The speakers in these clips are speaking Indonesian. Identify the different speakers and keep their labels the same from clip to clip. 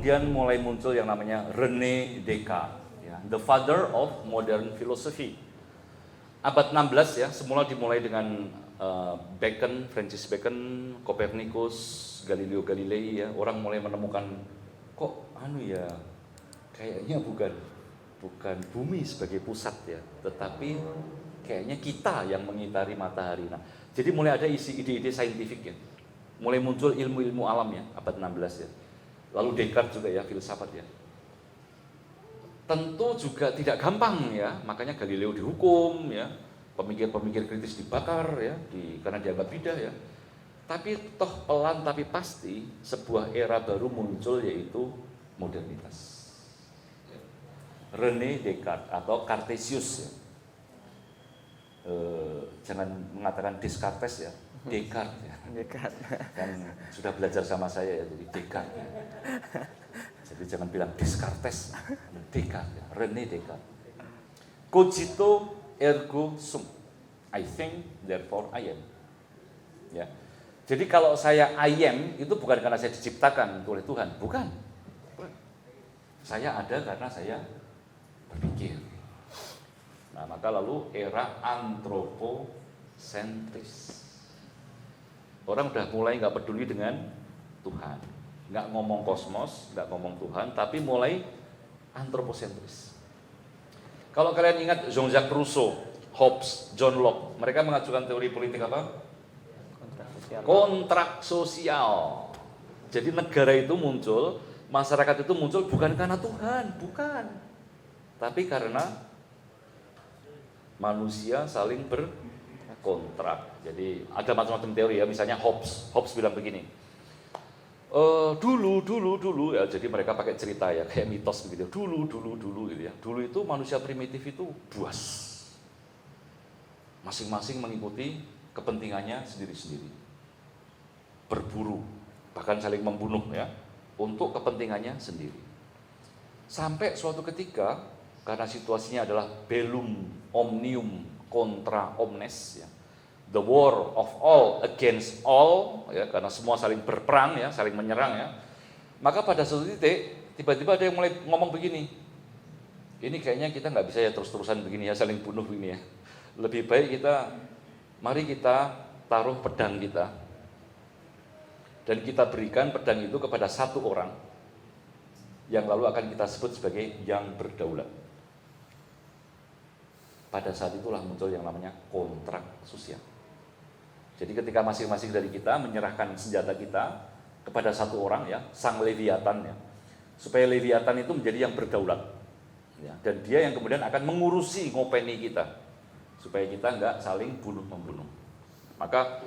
Speaker 1: kemudian mulai muncul yang namanya René Descartes, ya, the father of modern philosophy. Abad 16 ya, semula dimulai dengan Bacon, Francis Bacon, Copernicus, Galileo Galilei ya, orang mulai menemukan kok kayaknya bukan bumi sebagai pusat ya, tetapi kayaknya kita yang mengitari matahari. Nah, jadi mulai ada ide-ide saintifik ya. Mulai muncul ilmu-ilmu alam ya, abad 16 ya. Lalu Descartes juga ya, filsafat ya. Tentu juga tidak gampang ya, makanya Galileo dihukum ya, pemikir-pemikir kritis dibakar ya, karena dianggap bidah ya. Tapi toh pelan tapi pasti sebuah era baru muncul, yaitu modernitas. René Descartes atau Cartesius ya. Jangan mengatakan Descartes ya, Descartes ya.
Speaker 2: Descartes.
Speaker 1: Kan sudah belajar sama saya ya, jadi Descartes ya. Jadi jangan bilang Descartes, Descartes ya. René Descartes. Cogito ergo sum. I think therefore I am. Ya. Jadi kalau saya I am itu bukan karena saya diciptakan oleh Tuhan, bukan. Saya ada karena saya berpikir. Nah, maka lalu era antroposentris. Orang udah mulai nggak peduli dengan Tuhan, nggak ngomong kosmos, nggak ngomong Tuhan, tapi mulai antroposentris. Kalau kalian ingat Jean-Jacques Rousseau, Hobbes, John Locke, mereka mengajukan teori politik apa? Kontrak sosial. Jadi negara itu muncul, masyarakat itu muncul bukan karena Tuhan, bukan, tapi karena manusia saling berkontrak. Jadi ada macam-macam teori ya, misalnya Hobbes bilang begini, dulu ya, jadi mereka pakai cerita ya, kayak mitos begitu, dulu gitu ya. Dulu itu manusia primitif itu buas, masing-masing mengikuti kepentingannya sendiri-sendiri, berburu, bahkan saling membunuh ya, untuk kepentingannya sendiri. Sampai suatu ketika, karena situasinya adalah bellum omnium contra omnes ya, the war of all against all ya, karena semua saling berperang ya, saling menyerang ya. Maka pada suatu titik tiba-tiba ada yang mulai ngomong begini, ini kayaknya kita nggak bisa ya terus-terusan begini ya, saling bunuh begini ya. Lebih baik mari kita taruh pedang kita dan kita berikan pedang itu kepada satu orang yang lalu akan kita sebut sebagai yang berdaulat. Pada saat itulah muncul yang namanya kontrak sosial. Jadi ketika masing-masing dari kita menyerahkan senjata kita kepada satu orang ya, sang Leviathan ya, supaya Leviathan itu menjadi yang berdaulat ya, dan dia yang kemudian akan mengurusi ngopeni kita supaya kita nggak saling bunuh-membunuh. Maka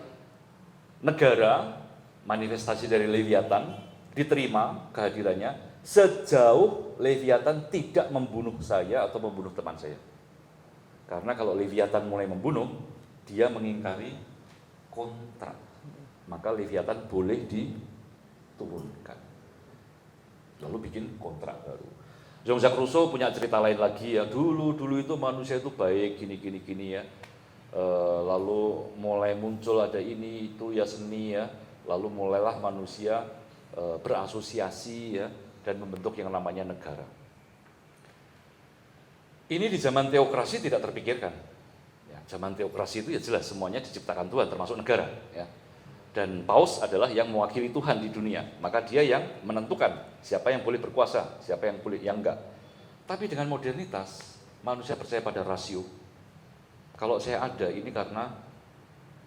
Speaker 1: negara, manifestasi dari Leviathan, diterima kehadirannya sejauh Leviathan tidak membunuh saya atau membunuh teman saya. Karena kalau Leviathan mulai membunuh, dia mengingkari kontrak, maka Leviathan boleh diturunkan, lalu bikin kontrak baru. Jean-Jacques Rousseau punya cerita lain lagi ya, dulu itu manusia itu baik gini ya, lalu mulai muncul ada ini itu ya, seni ya, lalu mulailah manusia berasosiasi ya, dan membentuk yang namanya negara. Ini di zaman teokrasi tidak terpikirkan. Ya, zaman teokrasi itu ya jelas semuanya diciptakan Tuhan, termasuk negara. Ya. Dan Paus adalah yang mewakili Tuhan di dunia, maka dia yang menentukan siapa yang boleh berkuasa, siapa yang boleh, yang enggak. Tapi dengan modernitas, manusia percaya pada rasio. Kalau saya ada ini karena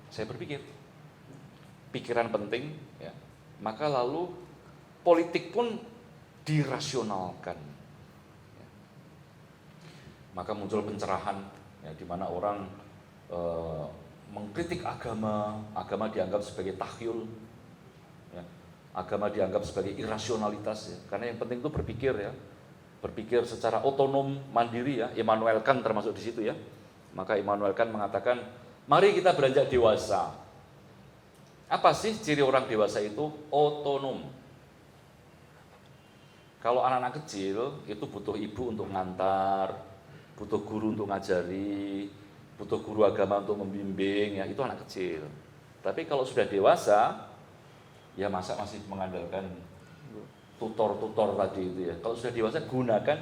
Speaker 1: saya berpikir, pikiran penting, ya. Maka lalu politik pun dirasionalkan. Maka muncul pencerahan ya, di mana orang mengkritik agama dianggap sebagai takhyul ya, agama dianggap sebagai irasionalitas ya, karena yang penting itu berpikir ya, berpikir secara otonom, mandiri ya. Immanuel Kant termasuk di situ ya. Maka Immanuel Kant mengatakan, mari kita beranjak dewasa. Apa sih ciri orang dewasa itu? Otonom. Kalau anak-anak kecil itu butuh ibu untuk ngantar, butuh guru untuk ngajari, butuh guru agama untuk membimbing ya, itu anak kecil. Tapi kalau sudah dewasa, ya masa masih mengandalkan tutor-tutor tadi itu ya. Kalau sudah dewasa, gunakan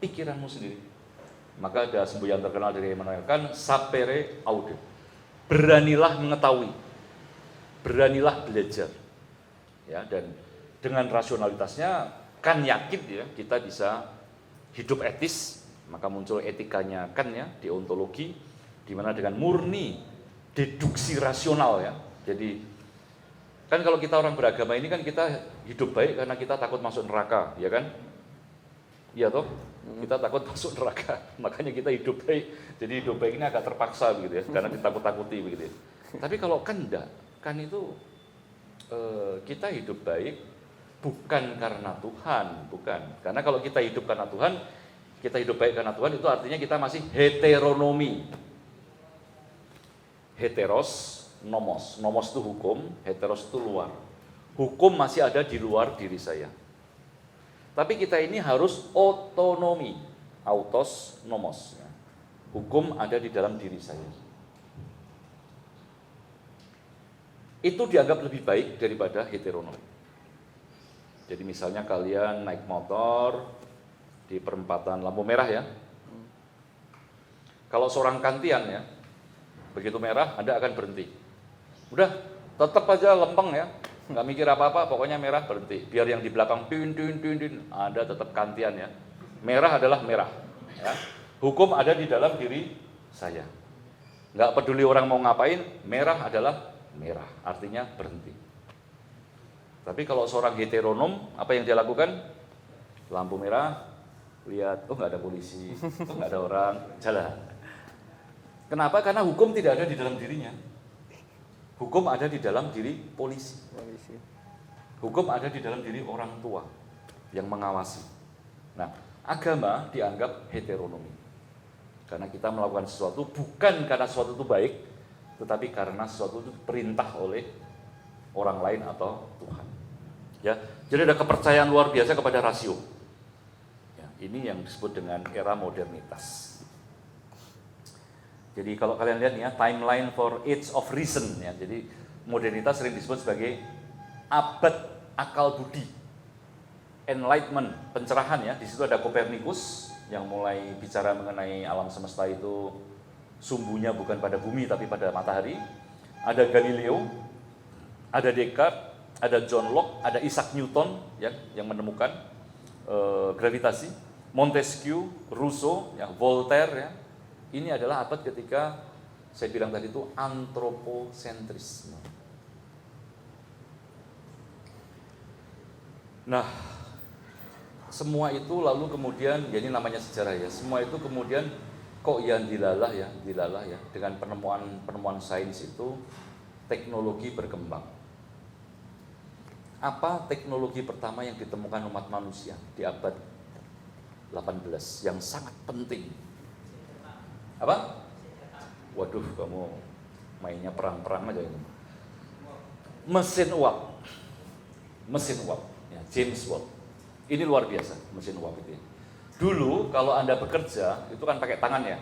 Speaker 1: pikiranmu sendiri. Maka ada semboyan terkenal dari Immanuel Kant, sapere aude. Beranilah mengetahui, beranilah belajar. Ya, dan dengan rasionalitasnya kan yakin ya kita bisa hidup etis, maka muncul etikanya kan ya, deontologi, di mana dengan murni deduksi rasional ya. Jadi kan kalau kita orang beragama ini kan kita hidup baik karena kita takut masuk neraka, ya kan? Iya toh? Kita takut masuk neraka, makanya kita hidup baik. Jadi hidup baik ini agak terpaksa begitu ya, karena ditakut-takuti begitu ya. Tapi kalau kan enggak, kan itu kita hidup baik bukan karena Tuhan, bukan. Karena kalau kita hidup karena Tuhan, kita hidup baik karena Tuhan, itu artinya kita masih heteronomi. Heteros, nomos. Nomos itu hukum, heteros itu luar. Hukum masih ada di luar diri saya. Tapi kita ini harus otonomi, autos, nomos. Hukum ada di dalam diri saya. Itu dianggap lebih baik daripada heteronomi. Jadi misalnya kalian naik motor di perempatan lampu merah ya. Kalau seorang kantian ya, begitu merah Anda akan berhenti. Udah, tetap aja lempeng ya, nggak mikir apa-apa, pokoknya merah berhenti. Biar yang di belakang tin, Anda tetap kantian ya. Merah adalah merah. Ya. Hukum ada di dalam diri saya. Nggak peduli orang mau ngapain, merah adalah merah, artinya berhenti. Tapi kalau seorang heteronom, apa yang dia lakukan? Lampu merah, lihat, oh nggak ada polisi, oh nggak ada orang, jalan. Kenapa? Karena hukum tidak ada di dalam dirinya. Hukum ada di dalam diri polisi. Hukum ada di dalam diri orang tua yang mengawasi. Nah, agama dianggap heteronomi. Karena kita melakukan sesuatu bukan karena sesuatu itu baik, tetapi karena sesuatu itu perintah oleh orang lain atau Tuhan. Ya, jadi ada kepercayaan luar biasa kepada rasio. Ya, ini yang disebut dengan era modernitas. Jadi kalau kalian lihat ya, timeline for age of reason ya. Jadi modernitas sering disebut sebagai abad akal budi, enlightenment, pencerahan ya. Di situ ada Copernicus yang mulai bicara mengenai alam semesta itu sumbunya bukan pada bumi tapi pada matahari. Ada Galileo, ada Descartes, ada John Locke, ada Isaac Newton ya, yang menemukan gravitasi, Montesquieu, Rousseau, ya, Voltaire ya. Ini adalah abad ketika saya bilang tadi itu antroposentrisme. Nah, semua itu lalu kemudian, ya ini namanya sejarah ya. Semua itu kemudian kok yang dilalah ya, dengan penemuan sains itu teknologi berkembang. Apa teknologi pertama yang ditemukan umat manusia di abad 18 yang sangat penting? Apa? Waduh, kamu mainnya perang-perang aja ini. Mesin uap. Mesin uap, ya, James Watt. Ini luar biasa mesin uap itu. Dulu kalau Anda bekerja itu kan pakai tangan ya.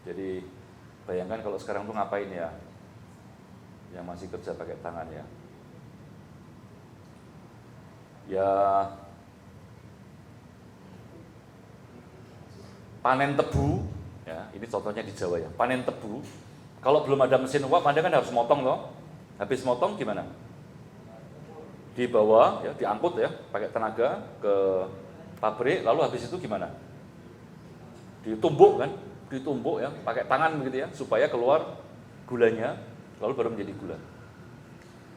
Speaker 1: Jadi bayangkan kalau sekarang tuh ngapain ya? Yang masih kerja pakai tangan ya. Ya panen tebu, ya ini contohnya di Jawa ya. Panen tebu, kalau belum ada mesin uap, Anda kan harus motong loh. Habis motong gimana? Dibawa, ya, diangkut ya, pakai tenaga ke pabrik, lalu habis itu gimana? Ditumbuk kan, ditumbuk ya, pakai tangan begitu ya, supaya keluar gulanya, lalu baru menjadi gula.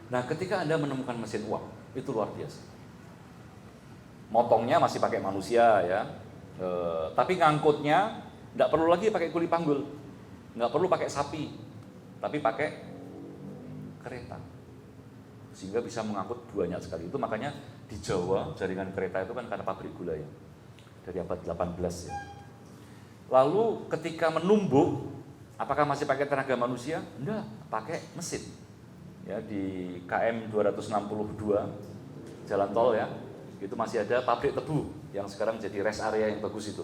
Speaker 1: Nah, ketika Anda menemukan mesin uap, itu luar biasa. Motongnya masih pakai manusia ya, tapi ngangkutnya nggak perlu lagi pakai kuli panggul, nggak perlu pakai sapi, tapi pakai kereta, sehingga bisa mengangkut banyak sekali. Itu makanya di Jawa jaringan kereta itu kan karena pabrik gula ya, dari abad 18 ya. Lalu ketika menumbuk, apakah masih pakai tenaga manusia? Enggak, pakai mesin. Ya, di KM 262 jalan tol ya, itu masih ada pabrik tebu yang sekarang jadi rest area yang bagus itu.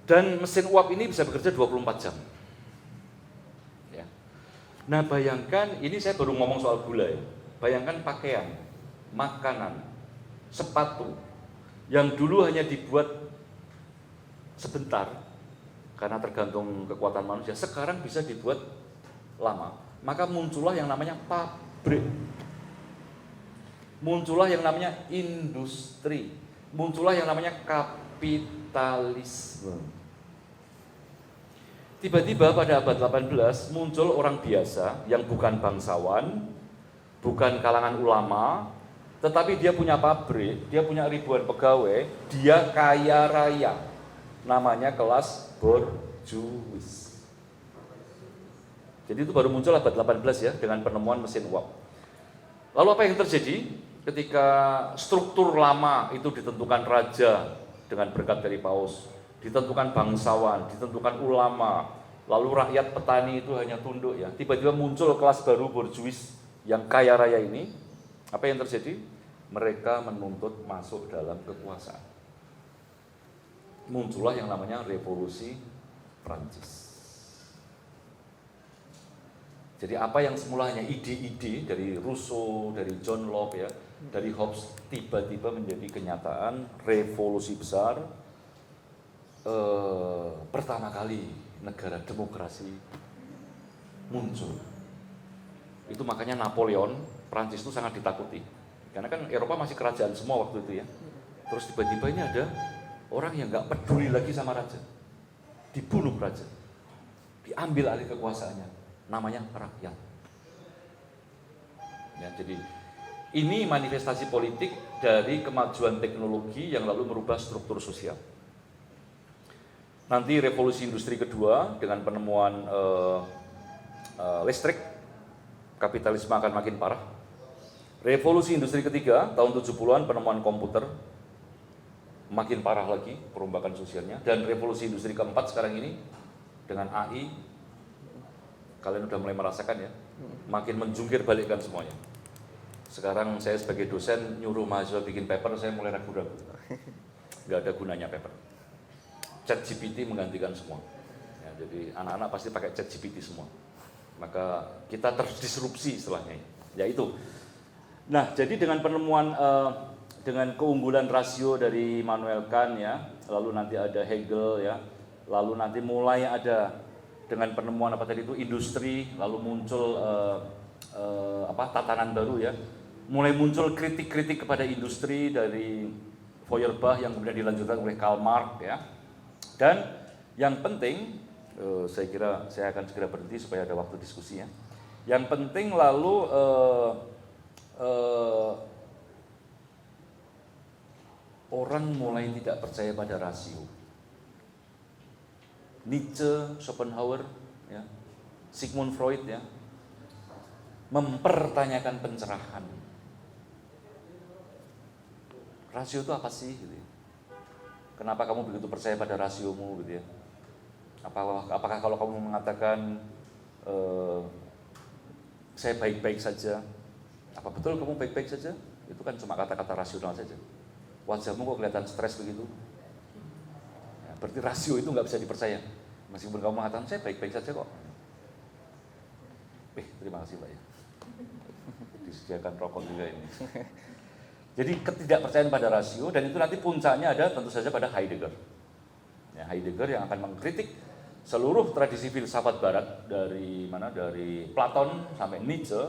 Speaker 1: Dan mesin uap ini bisa bekerja 24 jam. Ya. Nah, bayangkan, ini saya baru ngomong soal gula ya. Bayangkan pakaian. makanan, sepatu yang dulu hanya dibuat sebentar karena tergantung kekuatan manusia, sekarang bisa dibuat lama. Maka muncullah yang namanya pabrik, muncullah yang namanya industri, muncullah yang namanya kapitalisme. Tiba-tiba pada abad 18 muncul orang biasa yang bukan bangsawan, bukan kalangan ulama, tetapi dia punya pabrik, dia punya ribuan pegawai, dia kaya raya. Namanya kelas borjuis. Jadi itu baru muncul abad 18 ya, dengan penemuan mesin uap. Lalu apa yang terjadi? Ketika struktur lama itu ditentukan raja dengan berkat dari paus, ditentukan bangsawan, ditentukan ulama, lalu rakyat petani itu hanya tunduk ya. Tiba-tiba muncul kelas baru borjuis yang kaya raya ini. Apa yang terjadi? Mereka menuntut masuk dalam kekuasaan. Muncullah yang namanya revolusi Prancis. Jadi apa yang semula hanya ide-ide dari Rousseau, dari John Locke ya, dari Hobbes, tiba-tiba menjadi kenyataan revolusi besar. Pertama kali negara demokrasi muncul. Itu makanya Napoleon, Prancis itu sangat ditakuti. Karena kan Eropa masih kerajaan semua waktu itu ya. Terus tiba-tiba ini ada orang yang nggak peduli lagi sama raja. Dibunuh raja. Diambil alih kekuasaannya. Namanya rakyat. Ya, jadi ini manifestasi politik dari kemajuan teknologi yang lalu merubah struktur sosial. Nanti revolusi industri kedua dengan penemuan listrik, kapitalisme akan makin parah. Revolusi industri ketiga tahun 70-an penemuan komputer, makin parah lagi perombakan sosialnya. Dan revolusi industri keempat sekarang ini dengan AI, kalian udah mulai merasakan ya, makin menjungkir balikkan semuanya. Sekarang saya sebagai dosen nyuruh mahasiswa bikin paper, saya mulai ragu-ragu. Gak ada gunanya paper. ChatGPT menggantikan semua. Ya, jadi anak-anak pasti pakai ChatGPT semua. Maka kita terdisrupsi setelahnya. Ya itu. Nah, jadi dengan penemuan, dengan keunggulan rasio dari Immanuel Kant ya, lalu nanti ada Hegel ya, lalu nanti mulai ada dengan penemuan apa tadi itu industri, lalu muncul tatanan baru ya, mulai muncul kritik-kritik kepada industri dari Feuerbach yang kemudian dilanjutkan oleh Karl Marx ya, dan yang penting saya kira saya akan segera berhenti supaya ada waktu diskusi ya. Yang penting lalu orang mulai tidak percaya pada rasio. Nietzsche, Schopenhauer, ya, Sigmund Freud ya, mempertanyakan pencerahan. Rasio itu apa sih? Gitu ya. Kenapa kamu begitu percaya pada rasiomu? Gitu ya. Apakah kalau kamu mengatakan saya baik-baik saja, apa betul kamu baik-baik saja? Itu kan cuma kata-kata rasional saja. Wajahmu kok kelihatan stres begitu? Ya, berarti rasio itu nggak bisa dipercaya. Meskipun kamu mengatakan saya baik-baik saja kok. Terima kasih Pak ya. Disediakan rokok juga ini. Jadi ketidakpercayaan pada rasio, dan itu nanti puncaknya ada tentu saja pada Heidegger. Ya, Heidegger yang akan mengkritik seluruh tradisi filsafat Barat dari Platon sampai Nietzsche.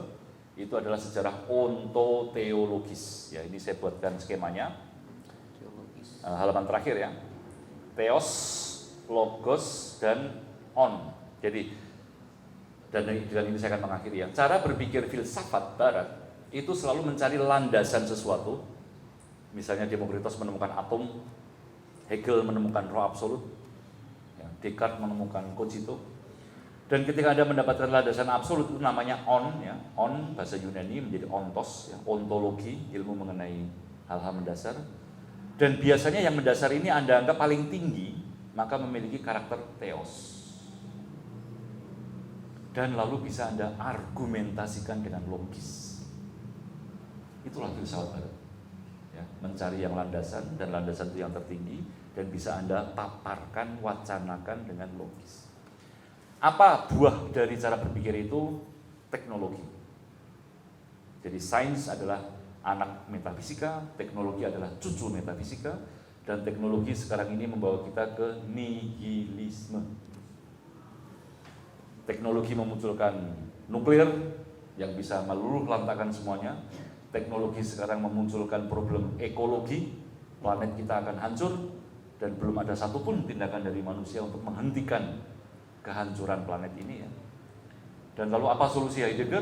Speaker 1: Itu adalah sejarah ontoteologis. Ya, ini saya buatkan skemanya. Halaman terakhir ya. Theos, logos, dan on. Jadi, dan dengan ini saya akan mengakhiri ya. Cara berpikir filsafat Barat itu selalu mencari landasan sesuatu. Misalnya Demokritos menemukan atom, Hegel menemukan roh absolut, ya, Descartes menemukan cogito. Dan ketika Anda mendapatkan landasan absolut itu namanya on, ya, on bahasa Yunani menjadi ontos, ya, ontologi, ilmu mengenai hal-hal mendasar. Dan biasanya yang mendasar ini Anda anggap paling tinggi, maka memiliki karakter theos. Dan lalu bisa Anda argumentasikan dengan logis. Itulah filsafat Barat. Ya, mencari yang landasan, dan landasan itu yang tertinggi, dan bisa Anda paparkan, wacanakan dengan logis. Apa buah dari cara berpikir itu? Teknologi. Jadi sains adalah anak metafisika, teknologi adalah cucu metafisika, dan teknologi sekarang ini membawa kita ke nihilisme. Teknologi memunculkan nuklir yang bisa meluluh lantakan semuanya. Teknologi sekarang memunculkan problem ekologi, planet kita akan hancur, dan belum ada satupun tindakan dari manusia untuk menghentikan kehancuran planet ini ya. Dan lalu apa solusi Heidegger?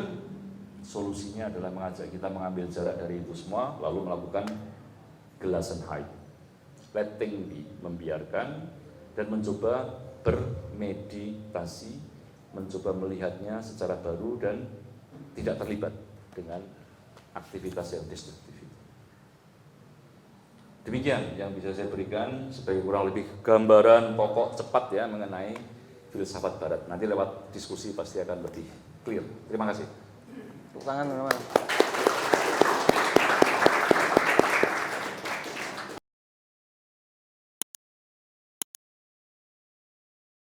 Speaker 1: Solusinya adalah mengajak kita mengambil jarak dari itu semua, lalu melakukan Gelassenheit, letting be, membiarkan, dan mencoba bermeditasi, mencoba melihatnya secara baru dan tidak terlibat dengan aktivitas yang destruktif. Demikian yang bisa saya berikan sebagai kurang lebih gambaran pokok cepat ya mengenai filsafat Barat. Nanti lewat diskusi pasti akan lebih clear. Terima kasih.
Speaker 2: Tepuk tangan teman-teman.